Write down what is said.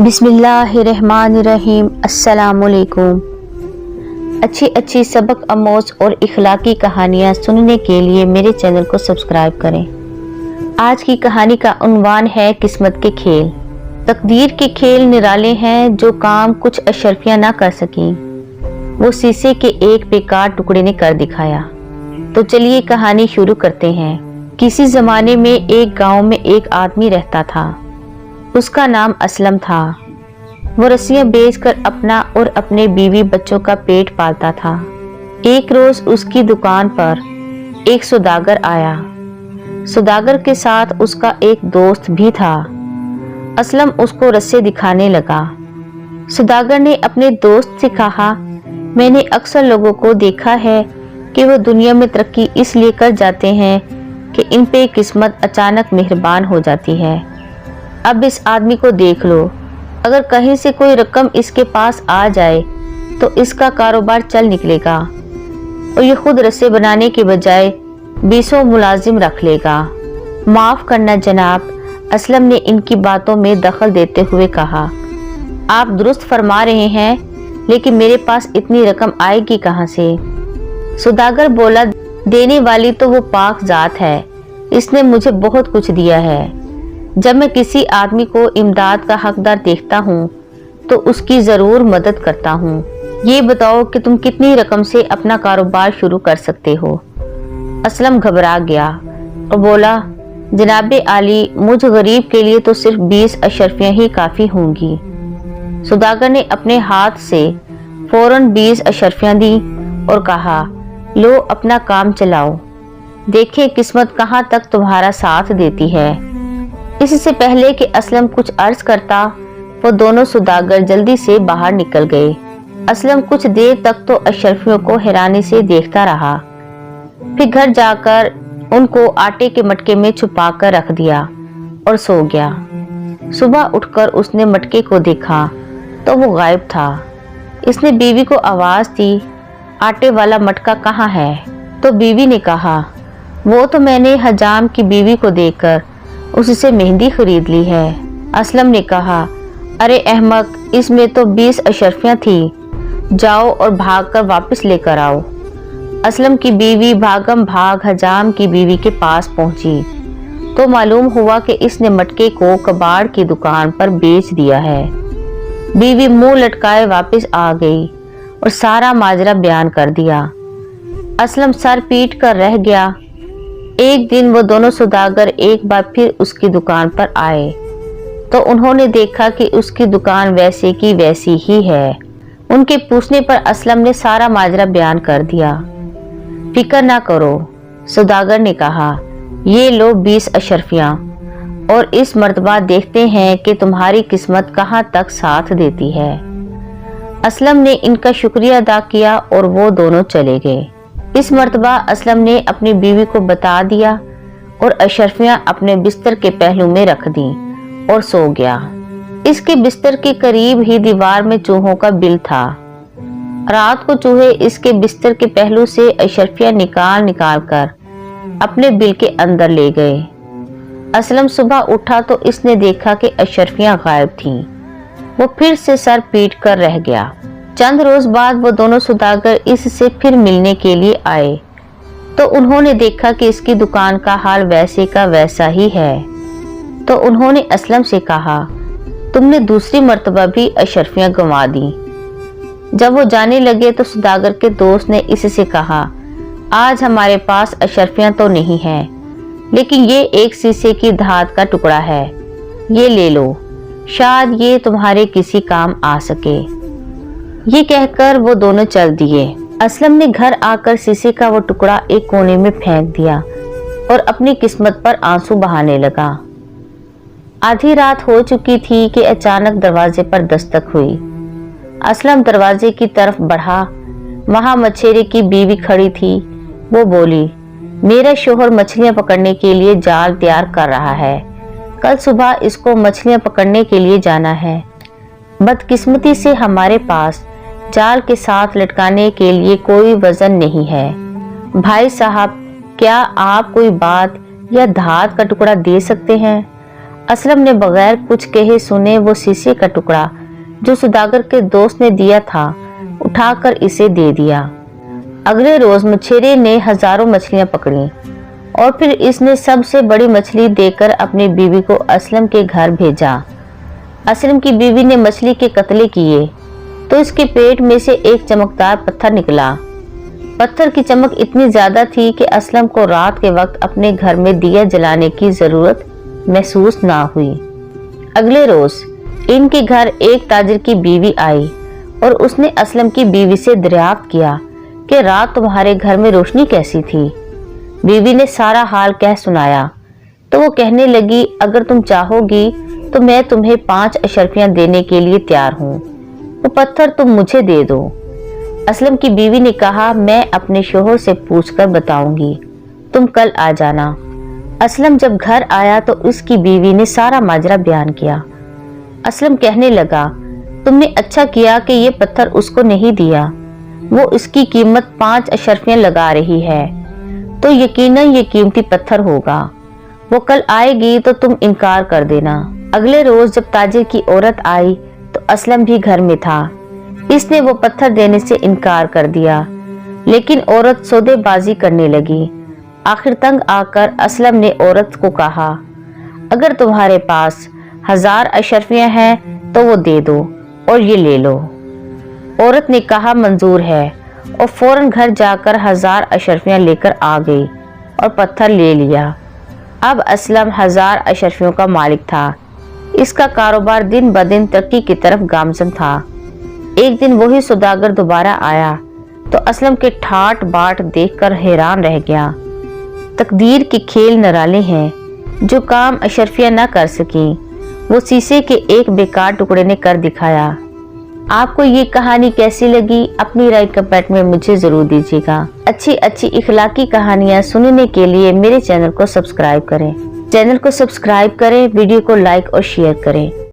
बिस्मिल्लाहिर्रहमानिर्रहीम। अस्सलामुअलैकुम। अच्छी सबक आमोज़ और इखलाकी कहानियाँ सुनने के लिए मेरे चैनल को सब्सक्राइब करें। आज की कहानी का उन्वान है किस्मत के खेल। तकदीर के खेल निराले हैं, जो काम कुछ अशरफियाँ ना कर सकीं वो शीशे के एक बेकार टुकड़े ने कर दिखाया। तो चलिए कहानी शुरू करते हैं। किसी जमाने में एक गांव में एक आदमी रहता था। उसका नाम असलम था। वो रस्सियां बेचकर अपना और अपने बीवी बच्चों का पेट पालता था। एक रोज उसकी दुकान पर एक सौदागर आया। सौदागर के साथ उसका एक दोस्त भी था। असलम उसको रस्से दिखाने लगा। सौदागर ने अपने दोस्त से कहा, मैंने अक्सर लोगों को देखा है कि वो दुनिया में तरक्की इसलिए कर जाते हैं कि इन पे किस्मत अचानक मेहरबान हो जाती है। अब इस आदमी को देख लो, अगर कहीं से कोई रकम इसके पास आ जाए तो इसका कारोबार चल निकलेगा और ये खुद रस्से बनाने के बजाय 20 मुलाजिम रख लेगा। माफ करना जनाब, असलम ने इनकी बातों में दखल देते हुए कहा, आप दुरुस्त फरमा रहे हैं, लेकिन मेरे पास इतनी रकम आएगी कहाँ से? सौदागर बोला, देने वाली तो वो पाक जात है, इसने मुझे बहुत कुछ दिया है। जब मैं किसी आदमी को इमदाद का हकदार देखता हूँ तो उसकी ज़रूर मदद करता हूँ। ये बताओ कि तुम कितनी रकम से अपना कारोबार शुरू कर सकते हो? असलम घबरा गया और बोला, जनाबे आली, मुझ गरीब के लिए तो सिर्फ 20 अशरफियाँ ही काफ़ी होंगी। सौदागर ने अपने हाथ से फौरन 20 अशरफियाँ दी और कहा, लो अपना काम चलाओ, देखें किस्मत कहाँ तक तुम्हारा साथ देती है। इससे पहले कि असलम कुछ अर्ज करता, वो दोनों सौदागर जल्दी से बाहर निकल गए। असलम कुछ देर तक तो अशरफियों को हैरानी से देखता रहा, फिर घर जाकर उनको आटे के मटके में छुपा कर रख दिया और सो गया। सुबह उठकर उसने मटके को देखा तो वो गायब था। इसने बीवी को आवाज़ दी, आटे वाला मटका कहाँ है? तो बीवी ने कहा, वो तो मैंने हजाम की बीवी को देकर उससे मेहंदी खरीद ली है। असलम ने कहा, अरे अहमक, इसमें तो 20 अशरफियाँ थी, जाओ और भागकर वापस लेकर आओ। असलम की बीवी भागम भाग हजाम की बीवी के पास पहुंची तो मालूम हुआ कि इसने मटके को कबाड़ की दुकान पर बेच दिया है। बीवी मुंह लटकाए वापस आ गई और सारा माजरा बयान कर दिया। असलम सर पीट कर रह गया। एक दिन वो दोनों सौदागर एक बार फिर उसकी दुकान पर आए तो उन्होंने देखा कि उसकी दुकान वैसे की वैसी ही है। उनके पूछने पर असलम ने सारा माजरा बयान कर दिया। फिक्र ना करो, सौदागर ने कहा, ये लो 20 अशरफियाँ और इस मर्तबा देखते हैं कि तुम्हारी किस्मत कहाँ तक साथ देती है। असलम ने इनका शुक्रिया अदा किया और वो दोनों चले गए। इस मर्तबा असलम ने अपनी बीवी को बता दिया और अशरफियाँ अपने बिस्तर के पहलू में रख दी और सो गया। इसके बिस्तर के करीब ही दीवार में चूहों का बिल था। रात को चूहे इसके बिस्तर के पहलू से अशरफियाँ निकाल कर अपने बिल के अंदर ले गए। असलम सुबह उठा तो इसने देखा कि अशरफियाँ गायब थीं। वो फिर से सर पीट कर रह गया। चंद रोज बाद वो दोनों सौदागर इससे फिर मिलने के लिए आए तो उन्होंने देखा कि इसकी दुकान का हाल वैसे का वैसा ही है। तो उन्होंने असलम से कहा, तुमने दूसरी मर्तबा भी अशरफियाँ गंवा दी। जब वो जाने लगे तो सौदागर के दोस्त ने इससे कहा, आज हमारे पास अशरफियाँ तो नहीं है, लेकिन ये एक शीशे की धात का टुकड़ा है, ये ले लो, शायद ये तुम्हारे किसी काम आ सके। ये कहकर वो दोनों चल दिए। असलम ने घर आकर शीशे का वो टुकड़ा एक कोने में फेंक दिया और अपनी किस्मत पर आंसू बहाने लगा। आधी रात हो चुकी थी कि अचानक दरवाजे पर दस्तक हुई। असलम दरवाजे की तरफ बढ़ा। वहां मछेरे की बीवी खड़ी थी। वो बोली, मेरा शोहर मछलियां पकड़ने के लिए जाल तैयार कर रहा है, कल सुबह इसको मछलियां पकड़ने के लिए जाना है। बदकिस्मती से हमारे पास जाल के साथ लटकाने के लिए कोई वजन नहीं है। भाई साहब, क्या आप कोई बात या धात का टुकड़ा दे सकते हैं? असलम ने बगैर कुछ कहे सुने वो शीशे का टुकड़ा जो सौदागर के दोस्त ने दिया था उठाकर इसे दे दिया। अगले रोज मछेरे ने हजारों मछलियां पकड़ी और फिर इसने सबसे बड़ी मछली देकर अपनी बीवी को असलम के घर भेजा। असलम की बीवी ने मछली के कतले किए तो इसके पेट में से एक चमकदार पत्थर निकला। पत्थर की चमक इतनी ज्यादा थी कि असलम को रात के वक्त अपने घर में दिया जलाने की जरूरत महसूस ना हुई। अगले रोज इनके घर एक ताजिर की बीवी आई और उसने असलम की बीवी से दरियाफ्त किया कि रात तुम्हारे घर में रोशनी कैसी थी। बीवी ने सारा हाल कह सुनाया तो वो कहने लगी, अगर तुम चाहोगी तो मैं तुम्हें 5 अशरफियां देने के लिए तैयार हूँ, वो पत्थर तुम मुझे दे दो। असलम की बीवी ने कहा, मैं अपने शोहर से पूछकर बताऊंगी, तुम कल आ जाना। असलम जब घर आया तो उसकी बीवी ने सारा माजरा बयान किया। असलम कहने लगा, तुमने अच्छा किया कि ये पत्थर उसको नहीं दिया, वो इसकी कीमत 5 अशरफियां लगा रही है, तो यकीनन ये कीमती पत्थर होगा। वो कल आएगी तो तुम इनकार कर देना। अगले रोज जब ताजिर की औरत आई तो असलम भी घर में था। इसने वो पत्थर देने से इनकार कर दिया, लेकिन औरत सौदेबाजी करने लगी। आखिर तंग आकर असलम ने औरत को कहा, अगर तुम्हारे पास 1000 अशरफियां हैं तो वो दे दो और ये ले लो। औरत ने कहा, मंजूर है, और फौरन घर जाकर 1000 अशरफियां लेकर आ गई और पत्थर ले लिया। अब असलम 1000 अशरफियों का मालिक था। इसका कारोबार दिन ब दिन तरक्की की तरफ गामजन था। एक दिन वही सौदागर दोबारा आया तो असलम के ठाट बाट देखकर हैरान रह गया। तकदीर के खेल निराले हैं, जो काम अशरफिया न कर सकी वो शीशे के एक बेकार टुकड़े ने कर दिखाया। आपको ये कहानी कैसी लगी? अपनी राय कमेंट में मुझे जरूर दीजिएगा। अच्छी अच्छी इखलाकी कहानियाँ सुनने के लिए मेरे चैनल को सब्सक्राइब करें। वीडियो को लाइक और शेयर करें।